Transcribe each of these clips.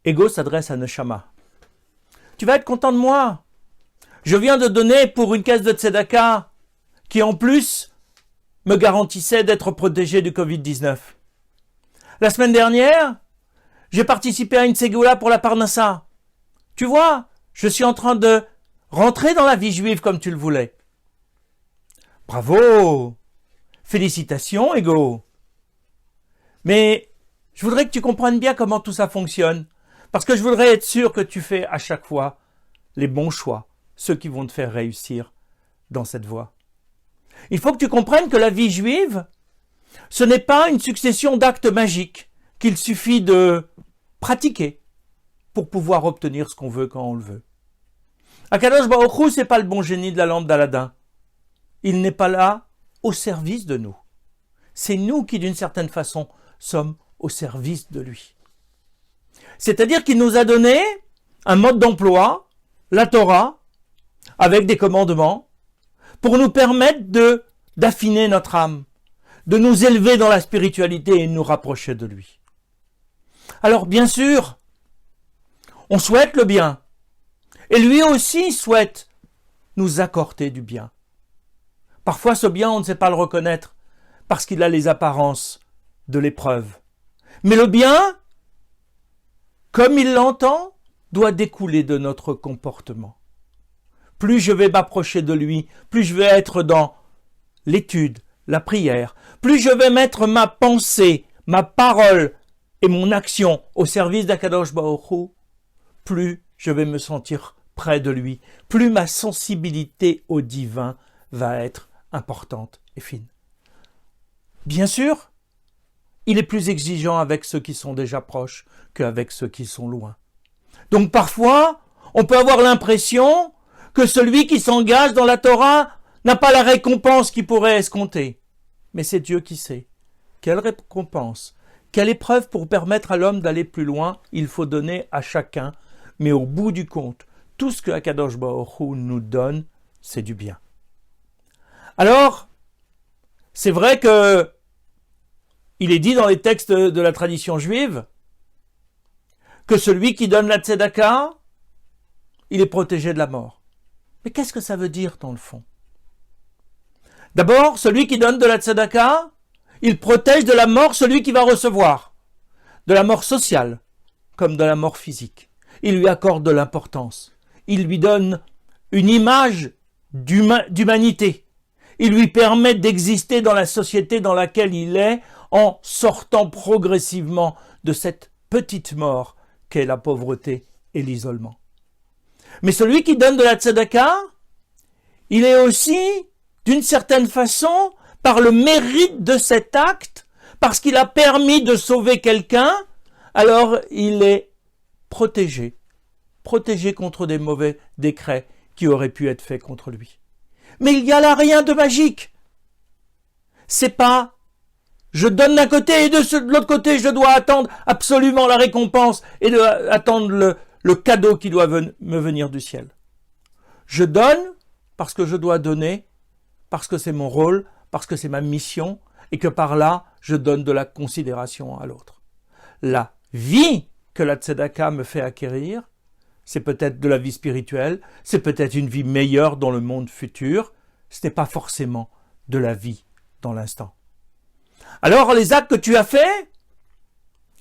Ego s'adresse à Neshama. Tu vas être content de moi. Je viens de donner pour une caisse de tzedaka qui en plus me garantissait d'être protégé du Covid-19. La semaine dernière, j'ai participé à une ségoula pour la Parnassa. Tu vois, je suis en train de rentrer dans la vie juive comme tu le voulais. Bravo! Félicitations, Ego! Mais je voudrais que tu comprennes bien comment tout ça fonctionne, parce que je voudrais être sûr que tu fais à chaque fois les bons choix, ceux qui vont te faire réussir dans cette voie. Il faut que tu comprennes que la vie juive, ce n'est pas une succession d'actes magiques qu'il suffit de pratiquer pour pouvoir obtenir ce qu'on veut quand on le veut. Akadosh Baruch Hu, c'est pas le bon génie de la lampe d'Aladin. Il n'est pas là au service de nous. C'est nous qui, d'une certaine façon, sommes au service de lui. C'est-à-dire qu'il nous a donné un mode d'emploi, la Torah, avec des commandements, pour nous permettre d'affiner notre âme, de nous élever dans la spiritualité et de nous rapprocher de lui. Alors, bien sûr, on souhaite le bien. Et lui aussi souhaite nous accorder du bien. Parfois, ce bien, on ne sait pas le reconnaître parce qu'il a les apparences de l'épreuve. Mais le bien, comme il l'entend, doit découler de notre comportement. Plus je vais m'approcher de lui, plus je vais être dans l'étude, la prière, plus je vais mettre ma pensée, ma parole et mon action au service d'Akadosh Baruch Hu, plus je vais me sentir près de lui, plus ma sensibilité au divin va être importante et fine. Bien sûr, il est plus exigeant avec ceux qui sont déjà proches qu'avec ceux qui sont loin. Donc parfois, on peut avoir l'impression que celui qui s'engage dans la Torah n'a pas la récompense qu'il pourrait escompter. Mais c'est Dieu qui sait. Quelle récompense, quelle épreuve pour permettre à l'homme d'aller plus loin, il faut donner à chacun. Mais au bout du compte, tout ce que Akadosh Baruch Hu nous donne, c'est du bien. Alors, c'est vrai que il est dit dans les textes de la tradition juive que celui qui donne la tzedaka, il est protégé de la mort. Mais qu'est-ce que ça veut dire dans le fond? D'abord, celui qui donne de la tzedaka, il protège de la mort celui qui va recevoir, de la mort sociale comme de la mort physique. Il lui accorde de l'importance. Il lui donne une image d'humanité. Il lui permet d'exister dans la société dans laquelle il est en sortant progressivement de cette petite mort qu'est la pauvreté et l'isolement. Mais celui qui donne de la tzedaka, il est aussi, d'une certaine façon, par le mérite de cet acte, parce qu'il a permis de sauver quelqu'un, alors il est protégé contre des mauvais décrets qui auraient pu être faits contre lui. Mais il n'y a là rien de magique. C'est pas je donne d'un côté et de l'autre côté je dois attendre absolument la récompense et attendre le cadeau qui doit me venir du ciel. Je donne parce que je dois donner, parce que c'est mon rôle, parce que c'est ma mission et que par là je donne de la considération à l'autre. La vie que la tzedaka me fait acquérir, c'est peut-être de la vie spirituelle, c'est peut-être une vie meilleure dans le monde futur, ce n'est pas forcément de la vie dans l'instant. Alors les actes que tu as faits,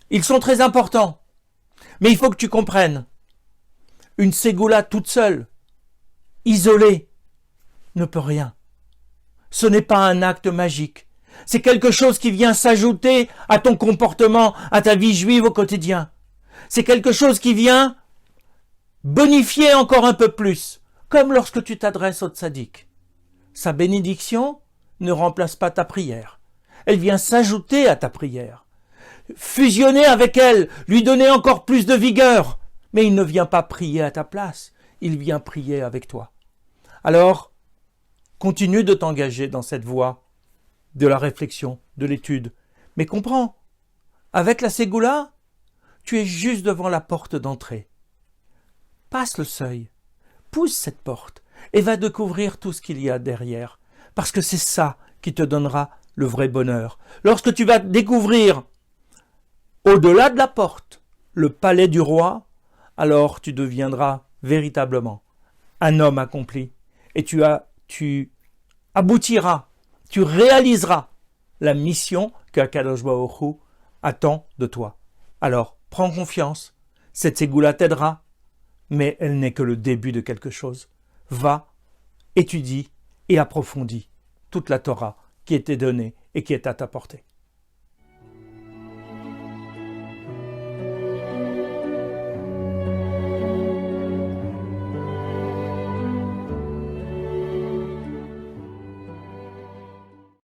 ils sont très importants, mais il faut que tu comprennes, une ségoula toute seule, isolée, ne peut rien. Ce n'est pas un acte magique, c'est quelque chose qui vient s'ajouter à ton comportement, à ta vie juive au quotidien. C'est quelque chose qui vient bonifier encore un peu plus, comme lorsque tu t'adresses au tzaddik. Sa bénédiction ne remplace pas ta prière. Elle vient s'ajouter à ta prière, fusionner avec elle, lui donner encore plus de vigueur. Mais il ne vient pas prier à ta place, il vient prier avec toi. Alors, continue de t'engager dans cette voie de la réflexion, de l'étude. Mais comprends, avec la ségoula, tu es juste devant la porte d'entrée. Passe le seuil, pousse cette porte et va découvrir tout ce qu'il y a derrière. Parce que c'est ça qui te donnera le vrai bonheur. Lorsque tu vas découvrir, au-delà de la porte, le palais du roi, alors tu deviendras véritablement un homme accompli et tu aboutiras, tu réaliseras la mission qu'Akadosh Baruch Hu attend de toi. Alors, prends confiance, cette ségoula t'aidera, mais elle n'est que le début de quelque chose. Va, étudie et approfondis toute la Torah qui était donnée et qui est à ta portée.